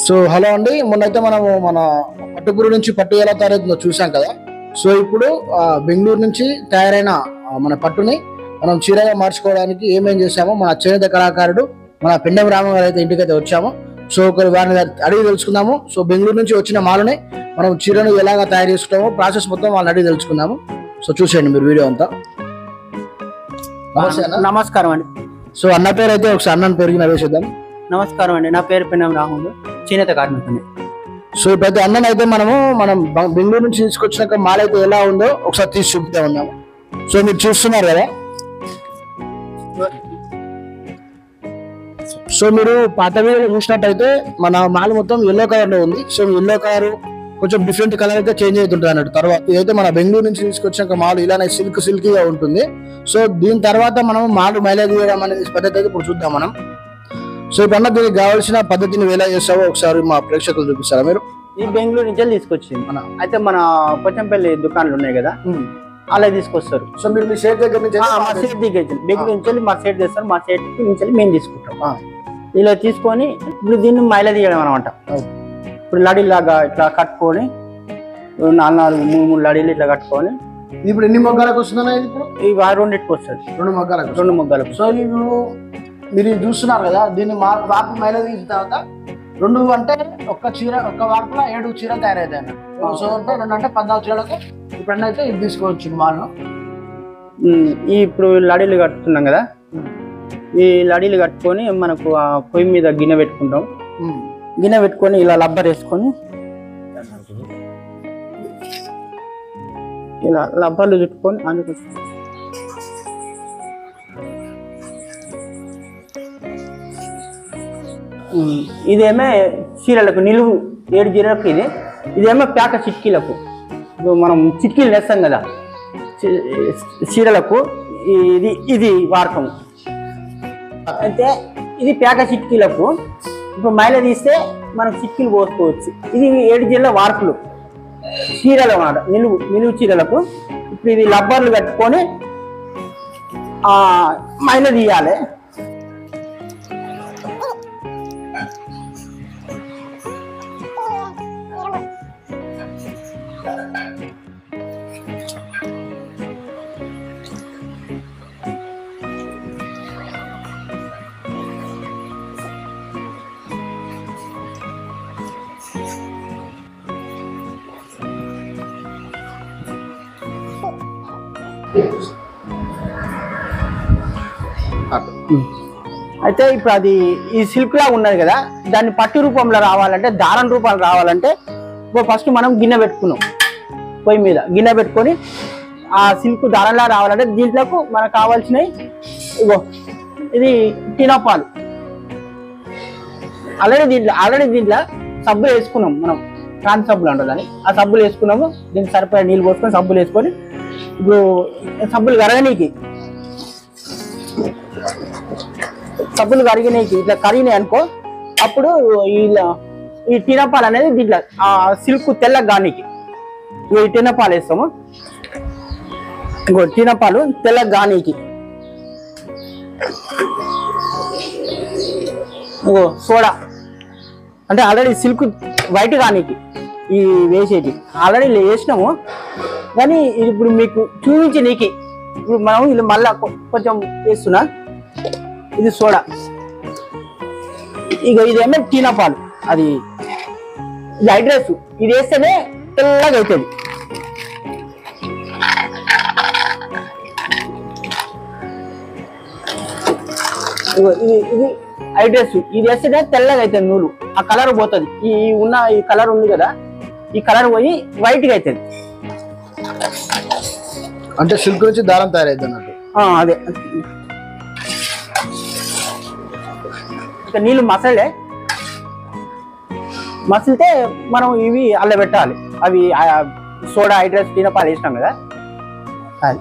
So hello అండి, మొన్నైతే మనము మన పట్టుకూరు నుంచి పట్టు ఎలా తయారైతుందో చూసాం కదా. సో ఇప్పుడు బెంగళూరు నుంచి తయారైన మన పట్టుని మనం చీరగా మార్చుకోవడానికి ఏమేం చేసామో మన చేనేత కళాకారుడు మన పెండెం రామ గారు అయితే ఇంటికైతే వచ్చాము. సో ఒకరి వారిని అడిగి తెలుసుకుందాము. సో బెంగళూరు నుంచి వచ్చిన మాలని మనం చీరను ఎలాగా తయారు చేసుకుంటామో ప్రాసెస్ మొత్తం వాళ్ళని అడిగి తెలుసుకుందాము. సో చూసేయండి మీరు వీడియో అంతా. నమస్కారం అండి. సో అన్న పేరు అయితే ఒకసారి అన్న పేరుకి నడిచేద్దాం. నమస్కారం అండి, నా పేరు పెన్నం రాహుల్, చేనేత కార్మికుని. సో ప్రతి అన్నను అయితే మనం బెంగళూరు నుంచి తీసుకొచ్చినాక మాల అయితే ఎలా ఉందో ఒకసారి తీసి చూపుతా ఉన్నాము. సో మీరు చూస్తున్నారు కదా. సో మీరు పాత వీడియో చూసినట్టయితే మన మాల మొత్తం ఎల్లో కలర్ లో ఉంది. సో ఎల్లో కలర్ కొంచెం డిఫరెంట్ కలర్ అయితే చేంజ్ అవుతుంటుంది అన్నట్టు. తర్వాత ఇదైతే మన బెంగళూరు నుంచి తీసుకొచ్చాక మాలు ఇలానే సిల్కీగా ఉంటుంది. సో దీని తర్వాత మనం మాలు మైలేజ్ వేయడం అనేది పద్ధతి అయితే ఇప్పుడు చూద్దాం మనం. సో ఇప్పుడు దీనికి కావాల్సిన పద్ధతిని ఎలా చేస్తావో ఒకసారి మా ప్రేక్షకులు చూపిస్తారా మీరు? ఈ బెంగళూరు నుంచి తీసుకొచ్చింది మన అయితే మన కొచ్చంపల్లి దుకాణాలు ఉన్నాయి కదా, అలా తీసుకొస్తారు. సో మీరు మీ షేర్ దగ్గర నుంచి మా షేర్ దగ్గర బెంగళూరు నుంచి మా షేర్ చేస్తారు, మా షేర్ నుంచి మేము తీసుకుంటాం. ఇలా తీసుకొని ఇప్పుడు దీన్ని మైల తీయడం అనమాట. ఇప్పుడు లడీలాగా ఇట్లా కట్టుకొని 4 లడీలు ఇట్లా కట్టుకొని ఇప్పుడు ఎన్ని మొగ్గాలకు వస్తుందన్నా? ఇప్పుడు ఇవి 2 వస్తుంది, 2 మొగ్గాలకు. సో ఇప్పుడు మీరు చూస్తున్నారు కదా, దీన్ని వార్పు మైల తీసిన తర్వాత 2 అంటే ఒక్క వార్పులో 7 చీరలు తయారైతాయి. సో అంటే 2 అంటే 14 చీరలకు ఇప్పుడు అయితే ఇది తీసుకోవచ్చు మాను. ఇప్పుడు లడీలు కట్టుతున్నాం కదా, ఈ లడీలు కట్టుకొని మనకు ఆ పొయ్యి మీద గిన్నె పెట్టుకుంటాం. గిన్నె పెట్టుకొని ఇలా రబ్బర్ వేసుకొని ఇలా రబ్బర్లు చుట్టుకొని అందుకు ఇదేమో చీరలకు నిలువు 7 చీరలకు ఇదేమో ప్యాక చిట్కీలకు. ఇప్పుడు మనం చిట్కీలు వేస్తాం కదా చీరలకు, ఇది వాడకం. అయితే ఇది ప్యాక చిట్కీలకు. ఇప్పుడు మైల తీస్తే మనం చిట్కీలు పోసుకోవచ్చు. ఇది 7 చీరల వార్పులు చీరలు అన్నమాట, నిలువు చీరలకు. ఇప్పుడు ఇది రబ్బర్లు కట్టుకొని మైల తీయాలి. అయితే ఇప్పుడు అది ఈ సిల్క్ లాగా ఉన్నది కదా, దాన్ని పట్టు రూపంలో రావాలంటే, దారం రూపంలో రావాలంటే ఫస్ట్ మనం గిన్నె పెట్టుకున్నాం. పొయ్యి మీద గిన్నె పెట్టుకొని ఆ సిల్క్ దారంలా రావాలంటే దీంట్లోకి మనకు కావాల్సినవి ఇగో ఇది టినపాలు. ఆల్రెడీ దీంట్లో సబ్బులు వేసుకున్నాం మనం, కాన్ సబ్బులు అంటుందని. ఆ సబ్బులు వేసుకున్నాము. దీనికి సరిపోయే నీళ్ళు పోసుకొని సబ్బులు వేసుకొని ఇప్పుడు సబ్బులు కరిగినాయి ఇట్లా కరిగినాయి అనుకో, అప్పుడు ఈ టినపాలు అనేది దీంట్లో ఆ సిల్క్ తెల్లగా గానికి ఈ టినపాలు వేస్తాము. ఇంకో టినపాలు తెల్లగా గానికి, ఇంకో సోడా అంటే ఆల్రెడీ సిల్క్ వైట్ గానికి ఈ వేసేటి ఆల్రెడీ వేసినాము. కానీ ఇప్పుడు మీకు చూపించి నీకు ఇప్పుడు మనం ఇది మళ్ళా కొంచెం వేస్తున్నా. ఇది సోడా, ఇక ఇదేమో టీనాపాలు, అది లైట్ రైస్. ఇది వేస్తేనే తెల్లగా అవుతుంది. ఇది ఐడ్రెస్, ఇది వేస్తేనే తెల్లగా అవుతుంది నూలు. ఆ కలర్ పోతుంది. ఈ కలర్ ఉంది కదా, ఈ కలర్ పోయి వైట్గా అవుతుంది. అంటే సిల్క్ నుంచి దారం తయారైంది అన్నట్టు. అదే ఇక నీళ్ళు మసిలితే మనం ఇవి అల్ల పెట్టాలి. అవి సోడా హైడ్రస్ టీనపాలు వేసినాం కదా, అది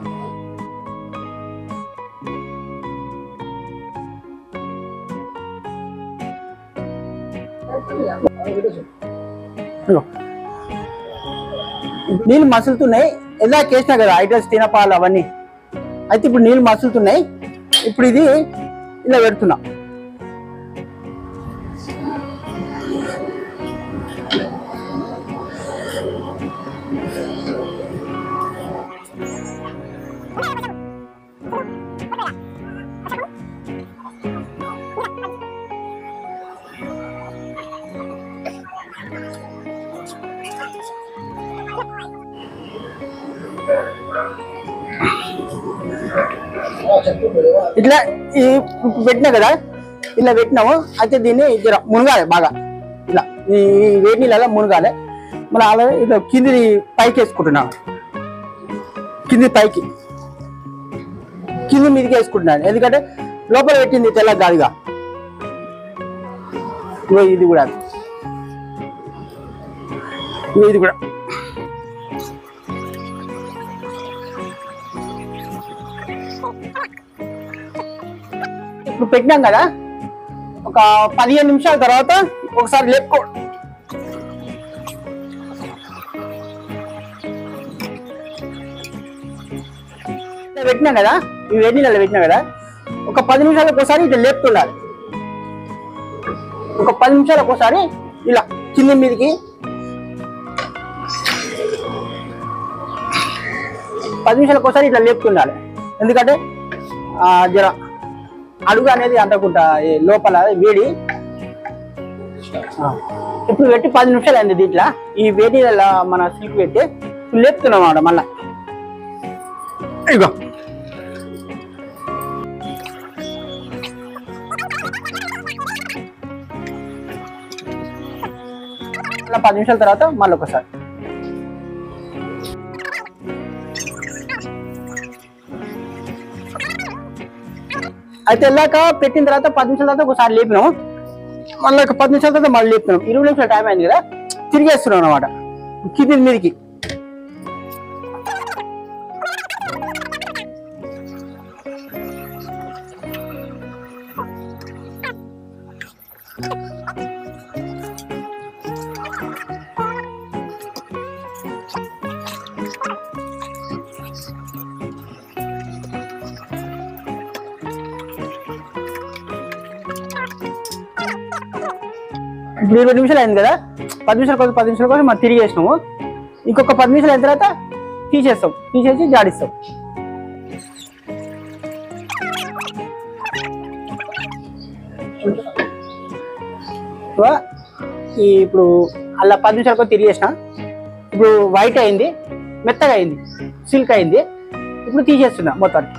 నీళ్ళు మసులుతున్నాయి. ఎలా చేసినా కదా హైడ్రస్ టీనపాలు అవన్నీ. అయితే ఇప్పుడు నీళ్ళు మసులుతున్నాయి. ఇప్పుడు ఇది ఇలా పెడుతున్నా. ఇట్లా ఈ పెట్టినా కదా, ఇలా పెట్టినాము. అయితే దీన్ని జర మునగాలి బాగా, ఇలా ఈ వేడి నీళ్ళలో మునగాలి. మళ్ళీ అలా ఇట్లా కింది పైకి వేసుకుంటున్నాం, కింది పైకి కింది మీదకి వేసుకుంటున్నాను. ఎందుకంటే లోపల పెట్టింది తెల్ల గాదిగా. ఇది కూడా ఇది కూడా ఇప్పుడు పెట్టినాం కదా, ఒక 15 నిమిషాల తర్వాత ఒకసారి లేపుకో. పెట్టినాం కదా, ఈ వేడి నీళ్ళలో పెట్టినాం కదా, ఒక 10 నిమిషాలకు ఒకసారి ఇట్లా లేపుతుండాలి. ఒక 10 నిమిషాలకు ఒకసారి ఇలా కింద మీదకి 10 నిమిషాలకు ఒకసారి ఇట్లా లేపుతుండాలి. ఎందుకంటే జర అడుగు అనేది అంటకుండా లోపల వేడి. ఇప్పుడు పెట్టి 10 నిమిషాలు అయింది. దీంట్లో ఈ వేడి మన సిల్క్ పెట్టి లేపుతున్నాం అన్నమాట. మళ్ళా ఇగో అలా 10 నిమిషాల తర్వాత మళ్ళీ ఒకసారి అయితే వెళ్ళాక పెట్టిన తర్వాత 10 నిమిషాల తర్వాత ఒకసారి లేపినాము. మళ్ళీ ఒక 10 నిమిషాల తర్వాత మళ్ళీ లేపుతున్నాం. 20 నిమిషాల టైం అయింది కదా, తిరిగేస్తున్నాం అనమాట కింది మీదకి. ఇప్పుడు 20 నిమిషాలు అయింది కదా, 10 నిమిషాల కోసం మనం తిరిగేసినాము. ఇంకొక 10 నిమిషాలు అయిన తర్వాత తీసేస్తాం, తీసేసి జాడిస్తాం. ఇప్పుడు అలా 10 నిమిషాల కోసం తిరిగేసిన. ఇప్పుడు వైట్ అయింది, మెత్తగా అయింది, సిల్క్ అయింది. ఇప్పుడు తీసేస్తున్నా మొత్తానికి.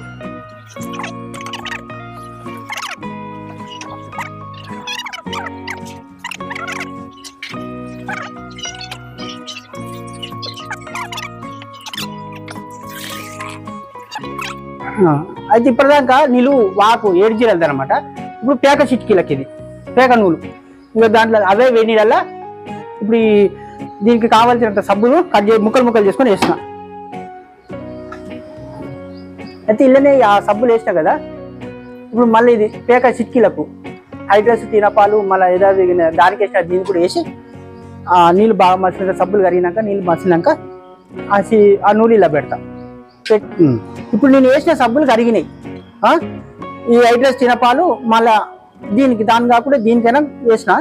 అయితే ఇప్పటిదాకా నిలువు వాపు 7 జీరలు అనమాట. ఇప్పుడు పేక చిట్కీలకి ఇది పేక నూలు. ఇంకా దాంట్లో అవే వేడి నీళ్ళ ఇప్పుడు దీనికి కావాల్సినంత సబ్బును కట్ చేసి ముక్కలు చేసుకొని వేసిన. అయితే ఇళ్ళనే ఆ సబ్బులు వేసినా కదా, ఇప్పుడు మళ్ళీ ఇది పేక చిట్కీలకు హైడ్రస్ తినపాలు మళ్ళీ ఏదో దానికి వేసిన దీన్ని కూడా వేసి నీళ్ళు బాగా మసిలినాక, సబ్బులు కరిగినాక నీళ్ళు మసిలినాక ఆ నూనె ఇలా పెడతా. ఇప్పుడు నేను వేసిన సబ్బులు కరిగినాయి. ఈ హైడ్రస్ తినపాలు మళ్ళా దీనికి దాని కాకుండా దీనికైనా వేసిన,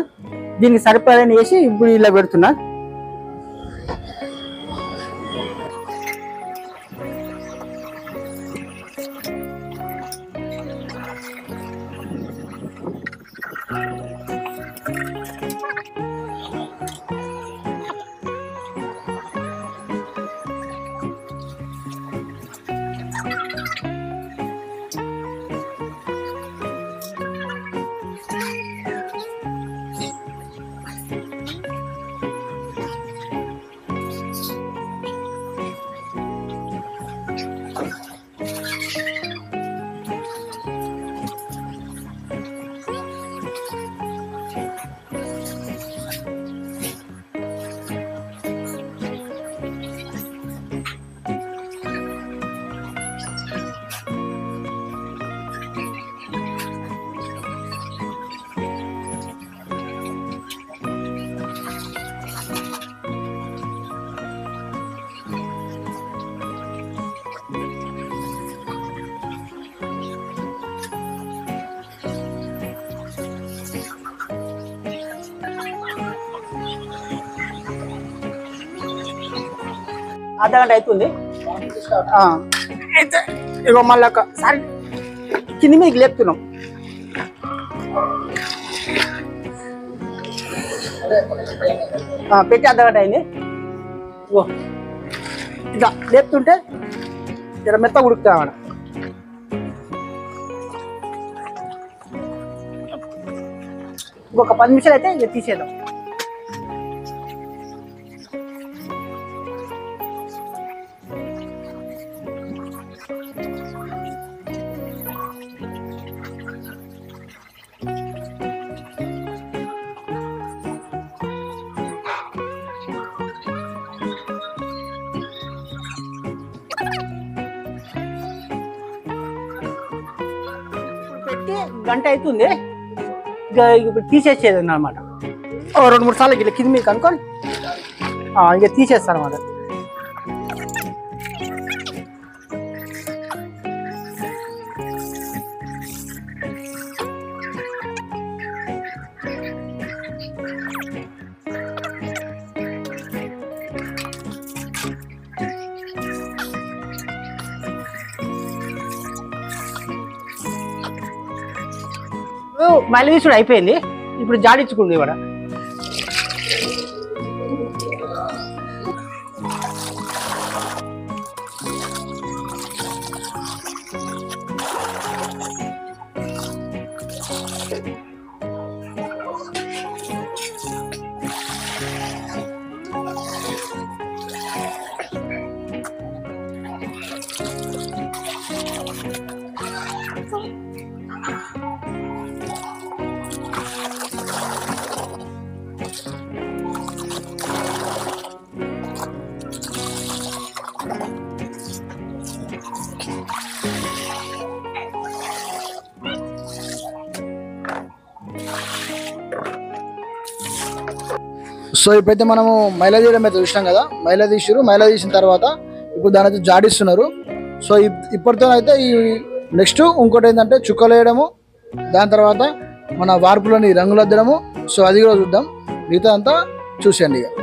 దీనికి సరిపడని వేసి ఇప్పుడు ఇలా పెడుతున్నా. అర్ధగంట అవుతుంది. అయితే ఇగో మళ్ళీ ఒకసారి కింది మీదకి లేపుతున్నాం. పెట్టి అర్ధగంట అయింది. ఇగో ఇట్లా లేపుతుంటే జర మెత్త ఉడుకుతా అన్నమాట. ఇంకొక 10 నిమిషాలు అయితే ఇక తీసేద్దాం. పెట్టి గంట అవుతుంది, ఇక ఇప్పుడు తీసేసేది అనమాట. 2-3 సార్లు ఇట్లా కింద మీద కనుక్కొని ఇక తీసేస్తాను అనమాట. మైలవీసుడు అయిపోయింది, ఇప్పుడు జాడించుకుంది కూడా. సో ఇప్పుడైతే మనము మైలా తీయడం అయితే చూసినాం కదా, మైలా తీసిన తర్వాత ఇప్పుడు దాని అయితే జాడిస్తున్నారు. సో ఇప్పటితో అయితే ఈ నెక్స్ట్ ఇంకోటి ఏంటంటే చుక్కలు వేయడము, దాని తర్వాత మన వార్పులని రంగులు అద్దడము. సో అది కూడా చూద్దాం, మిగతా అంతా చూసేయండి ఇక.